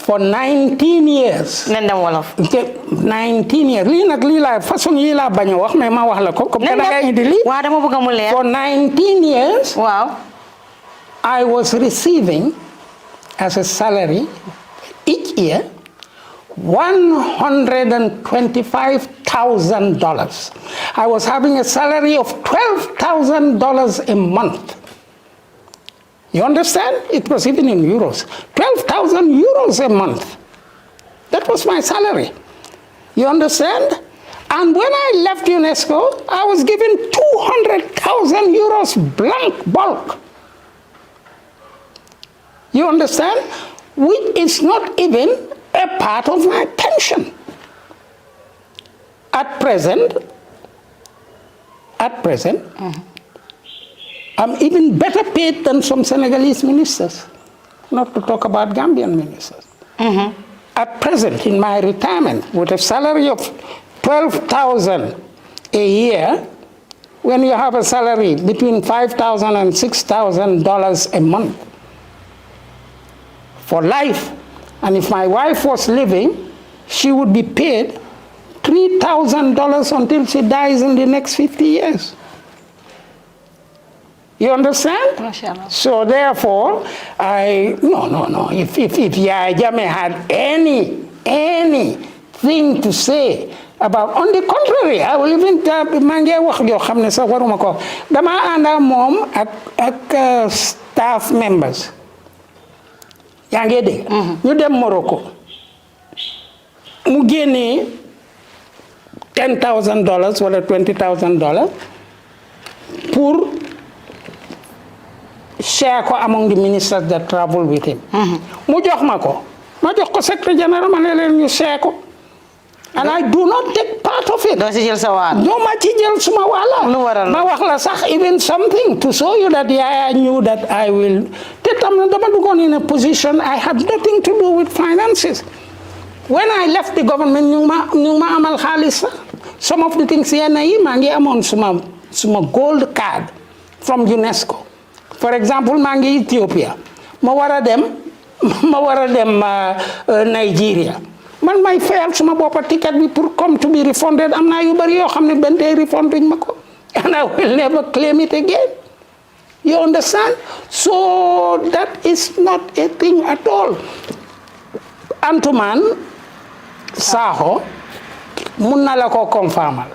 For 19 years. nan dem wolof. 19 years lii la façon yi la bañ a wax mais ma wax la ko. comme que da nga indi lii. waaw dama bëgg mu leer. For 19 years. waaw. I was receiving as a salary each year $125,000. I was having a salary of $12,000 a month. You understand? It was even in euros. 12,000 euros a month. That was my salary. You understand? And when I left UNESCO, I was given 200,000 euros blank bulk. You understand? Which is not even a part of my pension. At present, I'm even better paid than some Senegalese ministers, not to talk about Gambian ministers. At present, in my retirement, with a salary of $12,000 a year, when you have a salary between $5,000 and $6,000 a month for life, and if my wife was living, she would be paid $3,000 until she dies in the next 50 years. You understand? Mashallah. So therefore, no. If Yaya Jammeh had anything to say about, on the contrary, I will even mangi wax yo xamne sax waruma ko. Dama anda mom ak staff members. Yaa ngi dégg. Ñu dem Morocco. Mu génnee $10,000 wala $20,000 pour share ko among the ministers that travel with him. Mu jox ma jox ko secretary general ma ne leen ñu share ko. And I do not take part of it. doo ci jël sa wàll. No ma ci jël suma wàll. Lu waral ma wax la sax even something to show you that I knew that I will. Te tam dama duggoon in a position I had nothing to do with finances. When I left the government ñu ma amal xaalis sax. Some of the things yenn yi maa ngi amoon suma gold card from UNESCO. For example, maa ngi Ethiopia ma war a dem Nigeria man may fayal suma boppa ticket bi pour come to be refunded am naa yu bari yoo xam ne benn tey refunduñ ma ko and I will never claim it again. You understand? So that is not a thing at all. Antuman Saho mun na la ko confirmal.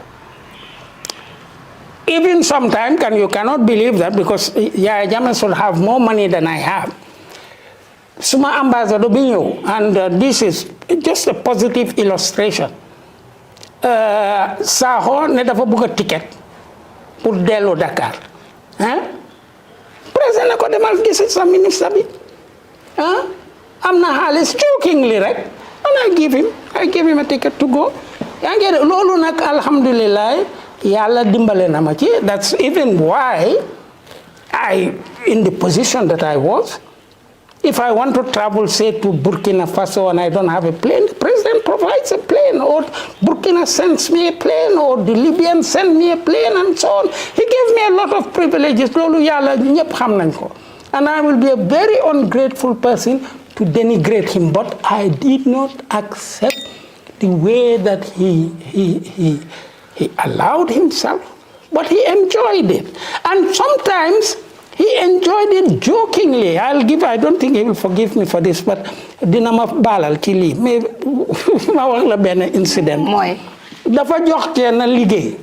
Even sometimes, and you cannot believe that because Yaya Jammeh should have more money than I have. Suma ambassador bi ñëw, and this is just a positive illustration. Saho ne dafa bëgg a ticket pour dellu Dakar. Président ne ko demal gis sa ministre bi. Am na xaalis jokingly rek, and I give him a ticket to go. Yaa ngi loolu nag alhamdulillah Yàlla dimbale na ma ci. That's even why in the position that I was, if I want to travel, say, to Burkina Faso and I don't have a plane, the president provides a plane, or Burkina sends me a plane, or the Libyans send me a plane, and so on. He gave me a lot of privileges. Loolu Yàlla ñëpp xam nañ ko. And I will be a very ungrateful person to denigrate him, but I did not accept the way that he allowed himself, but he enjoyed it. And sometimes he enjoyed it jokingly. I don't think he will forgive me for this, but dina ma balal ci lii mais ma wax la benn incident. mooy dafa jox kenn liggéey.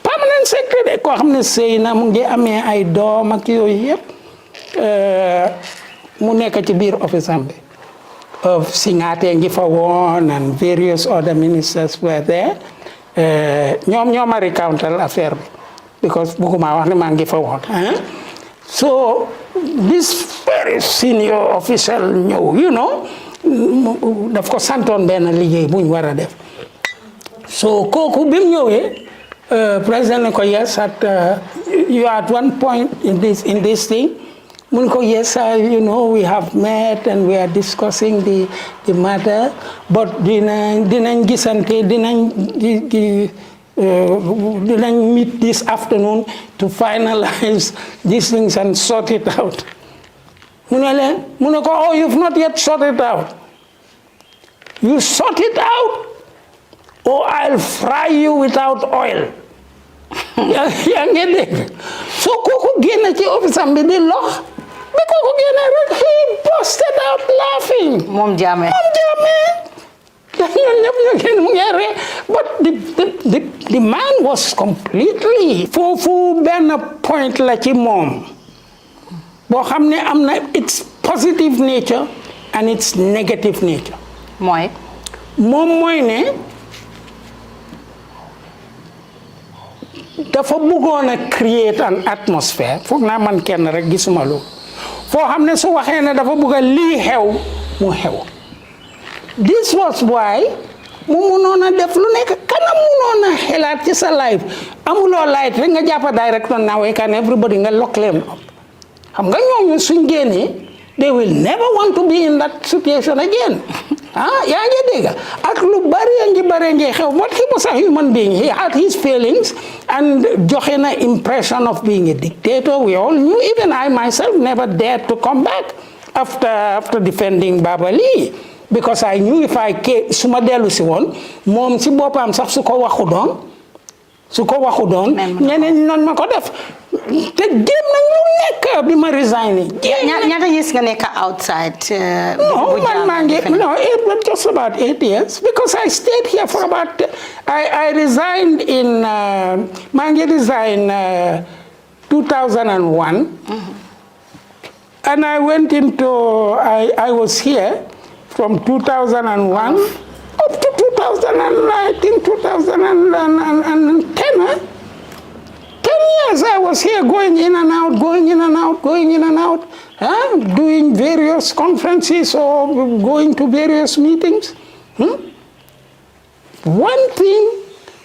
Permanent secretary koo xam ne sëy na mu ngi amee ay doom ak yooyu yëpp mu nekk ci biir office am bi. Singate ngi fa woon and various other ministers were there. ñoom ñoo ma recountal affaire bi because bëgguma wax ne maa ngi fa woon so this very senior official ñëw you know daf ko santoon benn liggéey bu ñu war a def so kooku bi mu ñëwee président ne ko yes you at one point in this thing mun ko yes you know we have met and we are discussing the matter but dinañ gisante dinañ meet this afternoon to finalize these things and sort it out mu ne ko oh you've not yet sorted it out you sort it out or I'll fry you without oil yaa ngi dégg so kooku génn ci office am bi di lox bi kooku génn rek he busted out laughing moom Jammeh ñun ñëpp ñu génn mu ngi ree but the man was completely foofu benn point la ci moom boo xam ne am na its positive nature and its negative nature moom mooy ne dafa bëggoon a create an atmosphere foog naa man kenn rek gisuma loolu foo xam ne su waxee ne dafa bëgg a lii xew mu xew this was why mu munoon a def lu nekk kana munoon a xelaat ci sa life amuloo light rek nga jàppa director now can everybody nga lock leen up xam nga ñooñu suñ génnee they will never want to be in that situation again yaa ngi dégg ak lu bari ngi xew but he was a human being he had his feelings and joxe na impression of being a dictator we all knew even I myself never dared to come back after defending Baba Lee because I knew if I came su ma dellu si woon moom si boppam sax su ko waxu doon ñeneen noonu ma ko def te jéem nañ lu nekk bi ma resigné. ñaata years nga nekk outside. no it was just about 8 years because I stayed here for about I resigned in maa ngi resign 2001. And I went into I was here from 2001 up to 2019 2010. 10 years I was here going in and out, doing various conferences or going to various meetings. One thing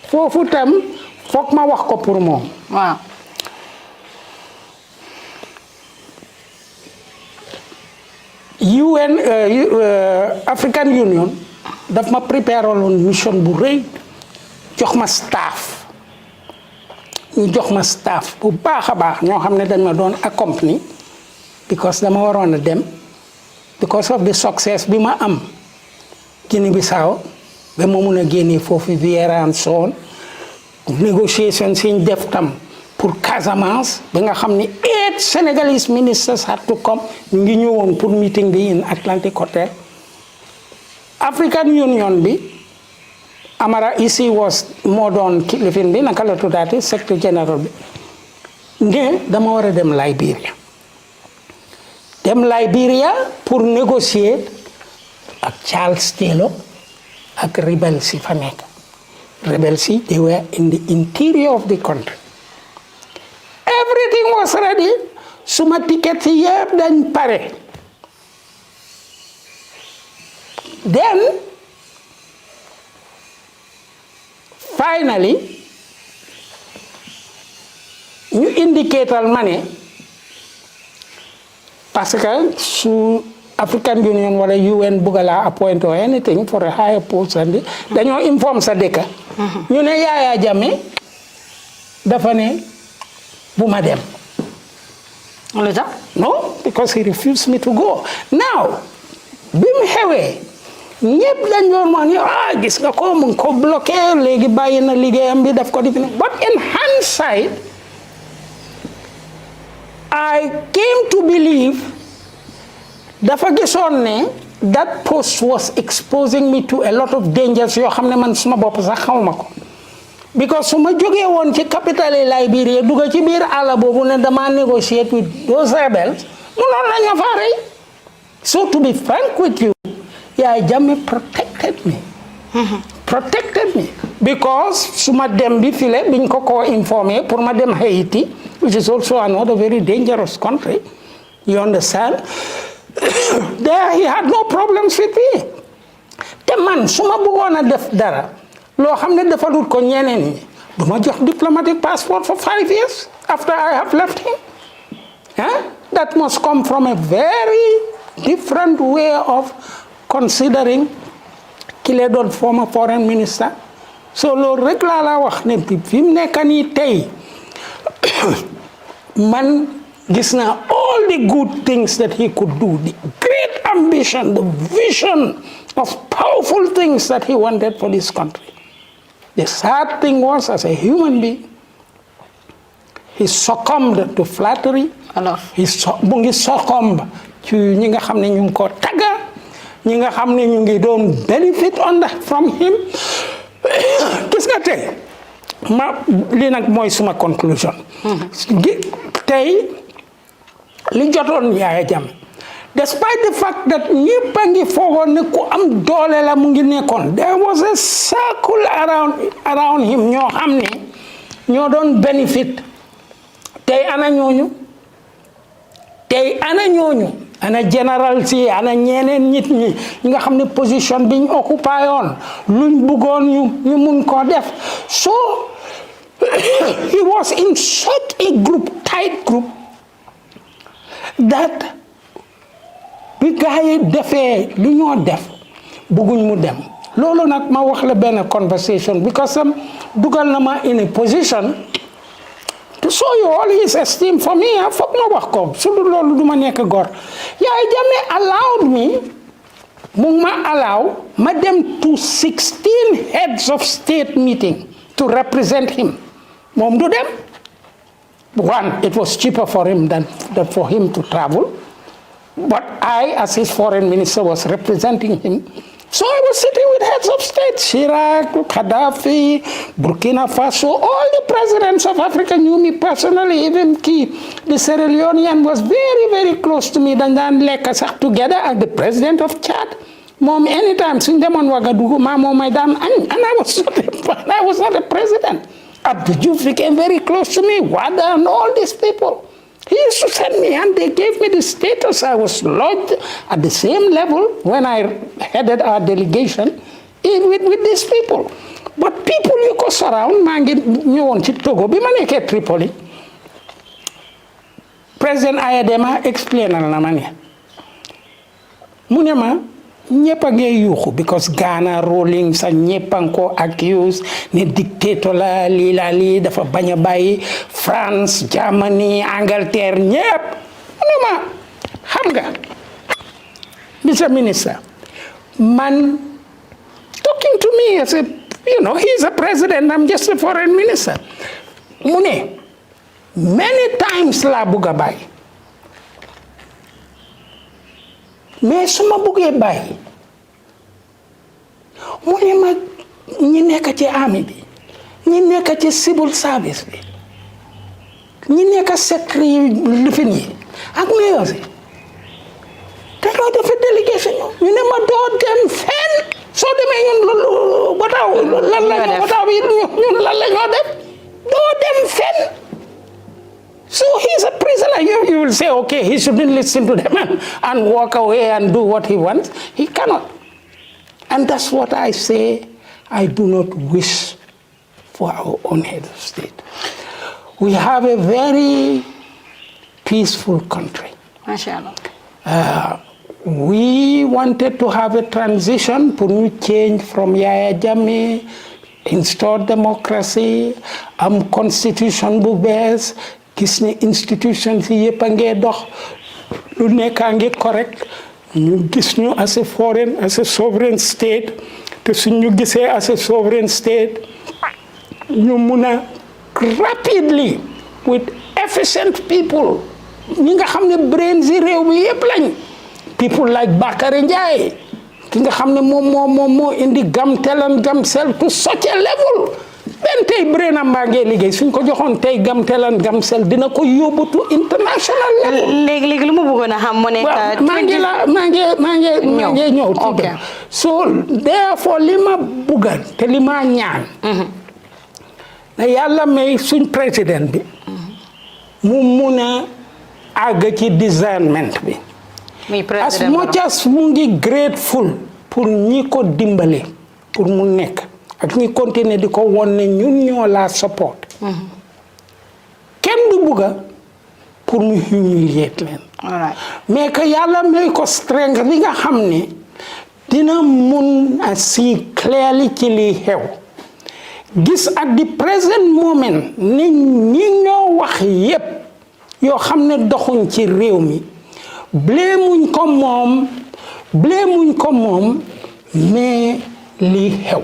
foofu tam foog ma wax ko pour moom. Waaw. UN African Union daf ma préparé woon mission bu rëy jox ma staff. ñu jox ma staff bu baax a baax ñoo xam ne dañ ma doon accompagner because dama waroon a dem because of the success bi ma am Guinée Bissau ba ma mun a génnee foofu Vieira and so on négociation siñ def tam pour Casamance ba nga xam ne 8 Senegalese ministers had to come ñu ngi ñëwoon pour meeting bi in Atlantic Hotel African Union bi Amara ici was moo doon kilifin bi naka la tuddaati secrétaire général bi ne dama war a dem Liberia pour négocier ak Charles Taylor ak rebels yi fa nekk rebels yi they were in the interior of the country everything was ready suma ticket yi yëpp dañ pare then finally ñu indicatal ma ne parce que su African Union wala UN bëgg laa appoint or anything for a higher post and dañoo inform sa dëkk ñu ne Yaya Jammeh dafa ne bu ma dem lu tax no because he refused me to go now bi mu xewee ñëpp dañ doon wax ni gis nga ko mu ngi ko bloqué léegi bàyyi na liggéeyam bi daf ko def but in hindsight I came to believe dafa gisoon ne that post was exposing me to a lot of dangers yoo xam ne man suma bopp sax xawma ko because su ma jógee woon ci capitale Liberia dugga ci biir àll boobu ne dama negotiate with those rebels munoon nañ ma faa rey so to be frank with you Yaya Jammeh protected me. because suma dem bi file biñ ko informé pour ma dem Haiti, which is also another very dangerous country, you understand. There he had no problems with me. Te man suma bëggoon a def dara loo xam ne defalut ko ñeneen ñi du ma jox diplomatic passport for 5 years after I have left him. That must come from a very different way of considering ki la doon former foreign minister. So loolu rek laa la wax ne fi mu nekk nii tey man gis naa all the good things that he could do, the great ambition, the vision of powerful things that he wanted for this country. The sad thing was, as a human being, he succumbed to flattery. Mu ngi succumb ci ñi nga xam ne ñu ngi ko tagga, ñi nga xam ne ñu ngi doon benefit from him. Gis nga tey li nag mooy suma conclusion. Tey li jotoon Yaya Jammeh, despite the fact that ñëpp a ngi foogoon ne ku am doole la mu ngi nekkoon, there was a circle around him ñoo xam ne ñoo doon benefit. Tey ana ñooñu ana général si ana ñeneen nit ñi nga xam ne position biñ occupé yoon luñ bëggoon ñu mun koo def. So he was in such a tight group that bi gars yi defee lu ñoo def bëgguñ mu dem. Loolu nag ma wax la benn conversation because dugal na ma in a position to show you all his esteem for me. Foog ma wax ko su dul loolu du ma nekk góor. Yaya Jammeh allowed me mu ma allow ma dem to 16 heads of state meeting to represent him. Moom du dem. One, it was cheaper for him than for him to travel. But I, as his foreign minister, was representing him. So I was sitting with heads of state, Chirac, Gaddafi, Burkina Faso, all the presidents of Africa knew me personally. Even the Sierra Leonean was very, very close to me. Then together as the president of Chad. Mom, anytime, and I was not a president. Abdou Diouf became very close to me. Wada and all these people. He used to send me, and they gave me the status. I was lodged at the same level when I headed our delegation with these people. But people you go surround, you want to Togo, be maneke Tripoli. President Yaya Jammeh explained na mani. Munema ñepp a ngi yuuxu because Ghana rolling sa ñepp a ko accuse ne dictator la lii dafa bañ a bàyyi France, Germany, Angleterre ñepp ne ma xam nga Mr. Minister man talking to me as a he's a president, I'm just a foreign minister mu ne many times la bugg a bàyyi mais su ma buggee bàyyi mu ne ma ñi nekk ci army bi ñi nekk ci civil service bi ñi nekk secret yi lifin yi ak mayor yi dañoo def délégation ñu ne ma doo dem fenn soo demee ñun bataaw bataaw bi ñun lan la ñoo def doo dem fenn. So he's a prisoner. You will say, okay, he shouldn't listen to them and walk away and do what he wants. He cannot. And that's what I say. I do not wish for our own head of state. We have a very peaceful country. MashaAllah. We wanted to have a transition to change from Yaya Jammeh, install democracy, constitution bu bees, gis ne institutions yi yëpp a ngi dox lu nekk a ngi correct ñu gis ñu as a sovereign state te suñ ñu gisee as a sovereign state ñu mun a rapidly with efficient people ñi nga xam ne brains yi réew mi yëpp lañ people like Bakary Ndiaye ki nga xam ne moom moo indi Gamtel and Gamcel to such a level even tey brainam baa ngee liggéey suñ ko joxoon tey gamtelan gamsel dina ko yóbbutu international léegi lu ma bëggoon a xam mu nekk maa ngi ñëw ci so therefore li ma bugga te li ma ñaan na yàlla may suñ président bi mu mun a àgg ci discernment bi as much as mu ngi grateful pour ñi ko dimbale pour mu nekk ak ñi continuer di ko won ne ñun ñoo la support kenn du bugga pour mu humiliate leen mais que yàlla may ko strength li nga xam ne dina mun a see clearly ci li xew gis at the present moment ni ñi ñoo wax yépp yoo xam ne doxuñ ci réew mi blémuñ ko moom mais lii xew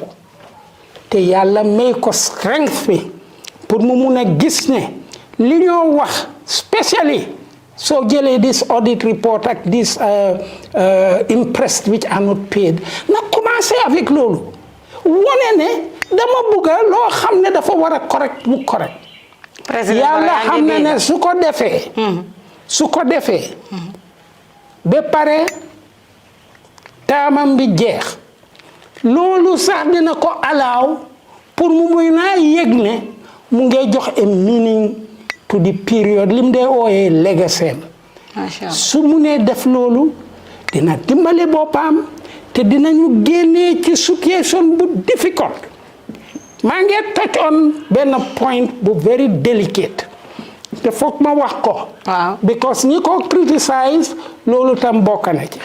te yàlla may ko strength bi pour mu mun a gis ne li ñoo wax especially soo jëlee this audit report ak this impressed which are not paid na commencé avec loolu wone ne dama bugga loo xam ne dafa war a correct bu correct yàlla xam ne su ko defee ba pare taamam bi jeex loolu sax dina ko alaaw pour mu muy naa yëg ne mu ngay jox a meaning to the period lim dee ooyee legacy su mu nee def loolu dina dimbali boppam te dinañu génnee ci situation bu difficult maa ngi touch on benn point bu very delicate te foog ma wax ko because ñi ko criticize loolu tam bokk na ci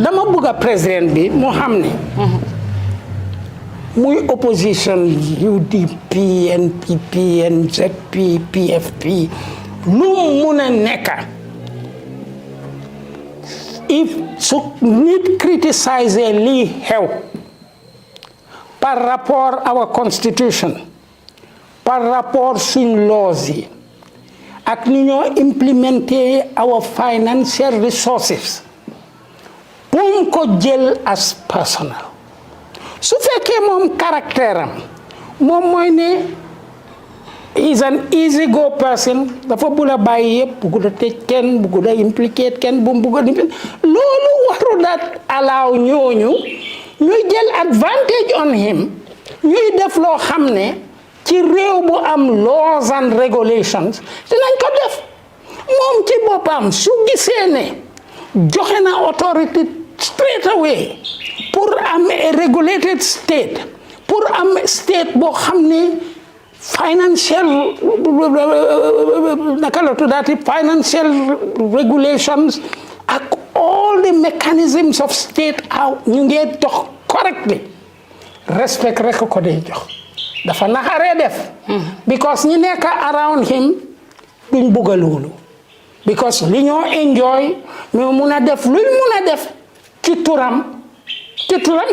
dama bëgg a président bi mu xam ne muy opposition UDP NPP NZP PFP lu mun a nekka if su nit criticize lii xew par rapport our constitution par rapport suñ laws yi ak ni ñoo implémenter our financial resources bum ko jël as personal su fekkee moom caractère am moom mooy ne is an easy go person dafa bugg a bàyyi yëpp bugg a tëj kenn bugg a implicate kenn bu mu bugg a loolu waru daat allow ñooñu ñuy jël advantage on him ñuy def loo xam ne ci réew bu am laws and regulations dinañ ko def moom ci boppam su gisee ne joxe na authority straight away pour am a regulated state pour am state boo xam ne financial naka la tuddaati financial regulations ak all the mechanisms of state ñu ngee dox correctly respect rek ko dee jox dafa naxaree def because ñi nekk around him duñ bugga loolu because li ñoo enjoy ñoo mun a def luñ mun a def ci turam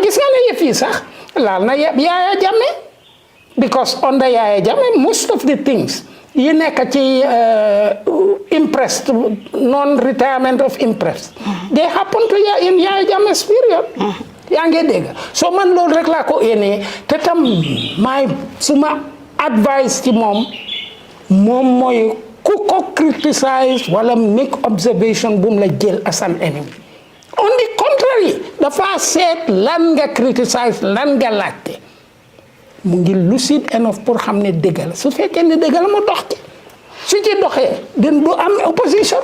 gis nga ne yëf yi sax laal na Yaya Jammeh because under Yaya Jammeh most of the things yi nekk ci impressed non-retirement of impressed they happen to in Yaya Jammeh's period yaa ngi dégg so man loolu rek laa ko énee te tam suma advice ci moom mooy ku ko criticize wala make observation bu mu la jël as an enemy on the contrary dafa seet lan nga criticize lan nga laajte mu ngi lucide enough pour xam ne dëgg la su fekkee ne dëgg la mu dox ci su ci doxee den du am opposition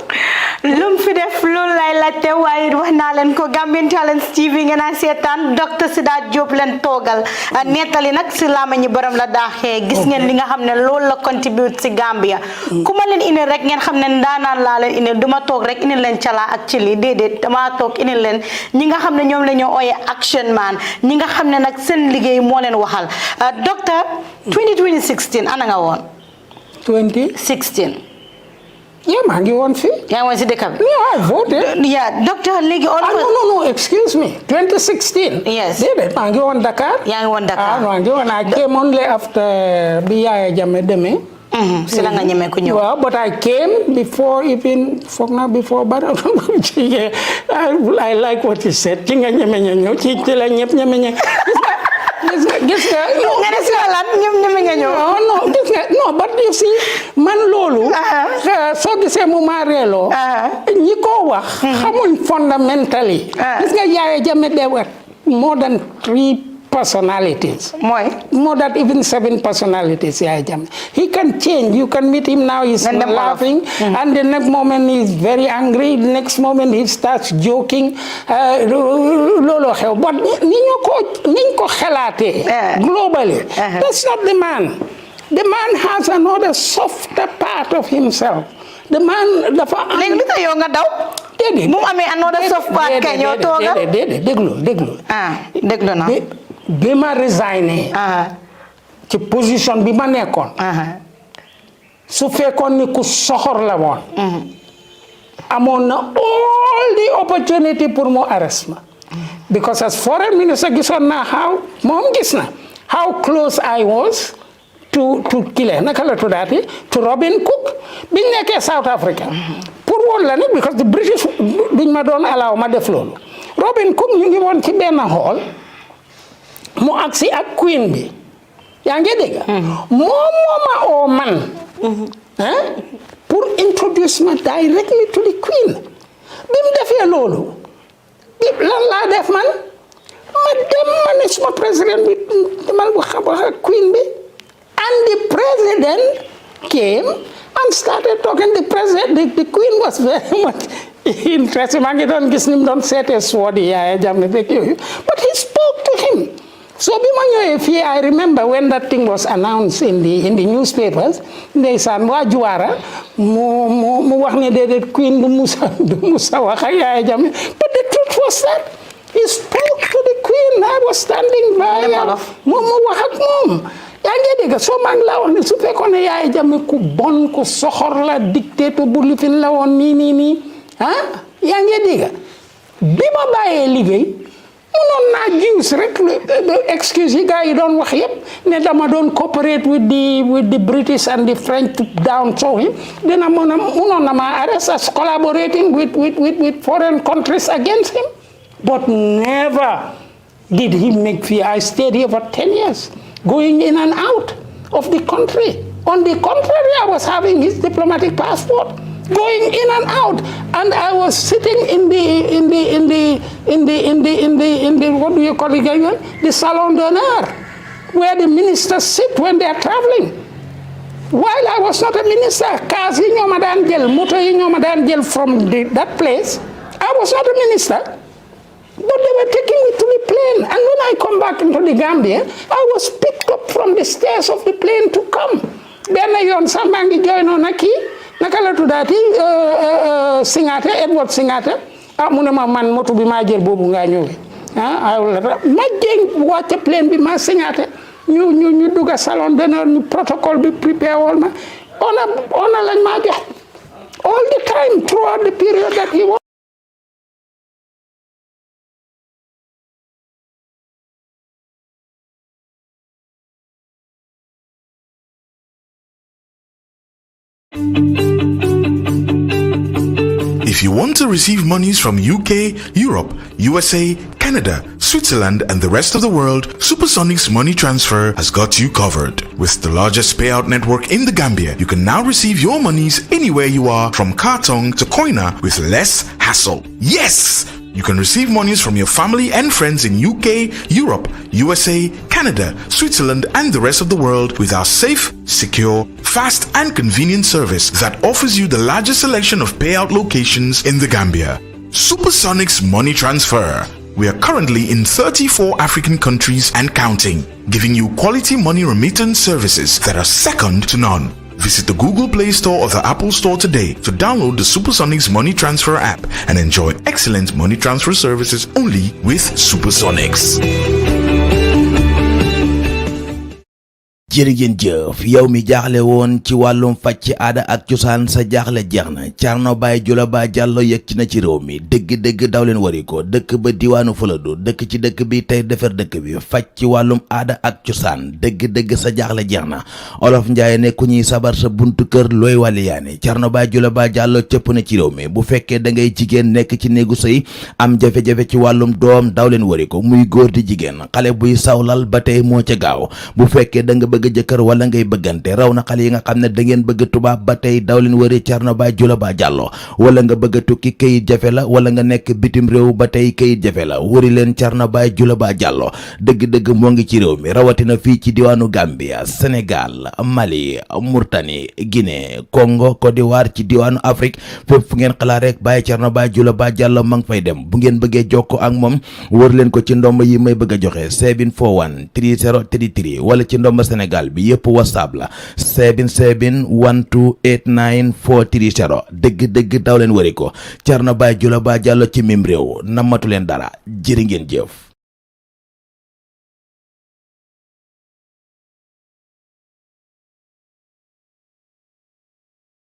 lu mu fi def loolu lay laajte waaye wax naa leen ko Gambian Talents TV ngeen a seetaan docteur Sidat Diop leen toogal nettali nag si laama ñi borom la daaxee gis ngeen li nga xam ne loolu la contribute si Gambia ku ma leen indi rek ngeen xam ne ndaanaan laa leen indi duma toog rek indi leen calaa ak ci lii déedéet dama toog indi leen ñi nga xam ne ñoom la ñoo ooyee action man ñi nga xam ne nag seen liggéey moo leen waxal docteur 2016 ana nga woon 2016 maa ngi woon fii. yaa ngi woon si dëkk bi. I voted. docteur léegi. no excuse me 2016. yes déedéet maa ngi woon Dakar. yaa ngi woon Dakar. maa ngi woon I came only after bi Yaya Jammeh demee. si la nga ñemee ku ñëw. waaw but I came before even foog naa before ba I like what he said ci nga ñeme ñëw ci la ñëpp ñeme ñëw gis nga nga ne si lan ñëpp ñeme nga ñëw non but you see man loolu soo gisee mu maa reeloo ñi ko wax xamuñ fundamentally gis nga Yaya Jammeh there were more than 3 personalities. More than even 7 personalities, Yaya Jammeh. He can change. You can meet him now, he's laughing, and the next moment he's very angry, the next moment he starts joking. Lolo xew. But niñ ko xalaatee globally, that's not the man. The man has another softer part of himself. The man dafa am. léegi lu tax yow nga daw. déedéet mu amee another soft part kañ yow toogal. déedéet déglu. déglu na. bi ma resigné. ci position bi ma nekkoon. su fekkoon ni ku soxor la woon. amoon na all the opportunity pour mu arrest ma. because as foreign minister gisoon naa moom gis na how close I was to kile naka la tuddaati to Robin Cook biñ nekkee South Africa. pour woon la ne because the British duñ ma doon allow ma def loolu. Robin Cook ñu ngi woon ci benn hall. mu agsi ak queen bi yaa ngi dégg moom ma oo man pour introduce ma directly to the queen bi mu defee loolu lan laa def man ma dem ma ne suma président bi man wax ak queen bi and the president came and started talking. The queen was very much interested. maa ngi doon gis ni mu doon seetee sword Yaya Jammeh beeg yooyu but he spoke to him. So I remember when that thing was announced in the newspapers, ndeysaan waa Juwaara mu wax ne déedéet Queen du Musa wax ak Yaya Jammeh. But the truth was that he spoke to the Queen. I was standing by mu wax ak moom. yaa ngi dégg soo maa ngi laa wax ne su fekkoon ne Yaya Jammeh ku bon ku soxor la dictateur bu lifin la woon nii yaa ngi dégg bi ma bàyyee liggéey munoon naa use rek excuse yi gars yi doon wax yëpp ne dama doon cooperate with the British and the French to downthrow him dina munoon na ma arrest as collaborating with foreign countries against him but never did he make fear. I stayed here for 10 years going in and out of the country. On the contrary, I was having his diplomatic passport going in and out, and I was sitting in the what do you call it again? The salon d'honneur, where the ministers sit when they are traveling. While I was not a minister, cars yi ñoo ma daan jël, moto yi ñoo ma daan jël from that place. I was not a minister, but they were taking me to the plane. And when I come back into the Gambia, I was picked up from the stairs of the plane to come. Benn yoon sax maa ngi join on ak kii naka la tuddaati Singate Edward Singate mu ne ma man moto bi maa jël boobu ngaa ñëwee ma jéng wàcce plane bi ma Singate ñu dugga salon d'honneur ñu protocole bi prepare woon ma ona lañ maa jox all the time throughout the period that he was. If you want to receive monies from UK, Europe, USA, Canada, Switzerland, and the rest of the world, Supersonic's money transfer has got you covered. With the largest payout network in the Gambia, you can now receive your monies anywhere you are, from Kartong to Koina, with less hassle. Yes! You can receive monies from your family and friends in UK, Europe, USA, Canada, Switzerland, and the rest of the world with our safe, secure, fast, and convenient service that offers you the largest selection of payout locations in the Gambia. Supersonic's money transfer. We are currently in 34 African countries and counting, giving you quality money remittance services that are second to none. Visit the Google Play Store or the Apple Store today to download the Supersonics Money Transfer app and enjoy excellent money transfer services only with Supersonics. jërëjën jëf yow mi jaaxle woon ci wàllum faj ci aada ak cosaan sa jaaxle jeex na Thierno Baye Jula Ba Diallo yëg ci na ci réew mi dëgg daw leen wari ko dëkk ba diwaanu Fuladu dëkk ci dëkk bi tey defar dëkk bi faj ci wàllum aada ak cosaan dëgg sa jaaxle jeex na olof Njaay ne ku ñuy sabar sa buntu kër looy waliyaane Thierno Baye Jula Ba Diallo cëpp na ci réew mi bu fekkee da ngay jigéen nekk ci néegu sëy am jafe-jafe ci wàllum doom daw leen wari ko muy góor di jigéen xale buy sawlal ba tey moo ca gaaw bu fekkee da nga bëgg bëgg jëkkër wala ngay bëggante raw na xale yi nga xam ne da ngeen bëgg tubaab ba tey daw leen wëri Thierno Ba Jula Ba Diallo wala nga bëgg a tukki kayit jafe la wala nga nekk bitim réew ba tey kayit jafe la wëri leen Thierno Ba Jula Ba Diallo dëgg-dëgg moo ngi ci réew mi rawatina fii ci diwaanu Gambia Sénégal Mali Mauritanie Guinée Congo Côte d'Ivoire ci diwaanu Afrique fépp fu ngeen xalaat rek bàyyi Thierno Ba Jula Ba Diallo ma ngi fay dem bu ngeen bëggee jokkoo ak moom wër leen ko ci ndomb yi may bëgg a joxe 741 3033 wala ci ndomb Sénégal bi yëpp WhatsApp la 771289430 dëgg daw leen wëri ko Thierno Ba Jula Ba Diallo ci mim réew namatu leen dara jërë ngeen jëf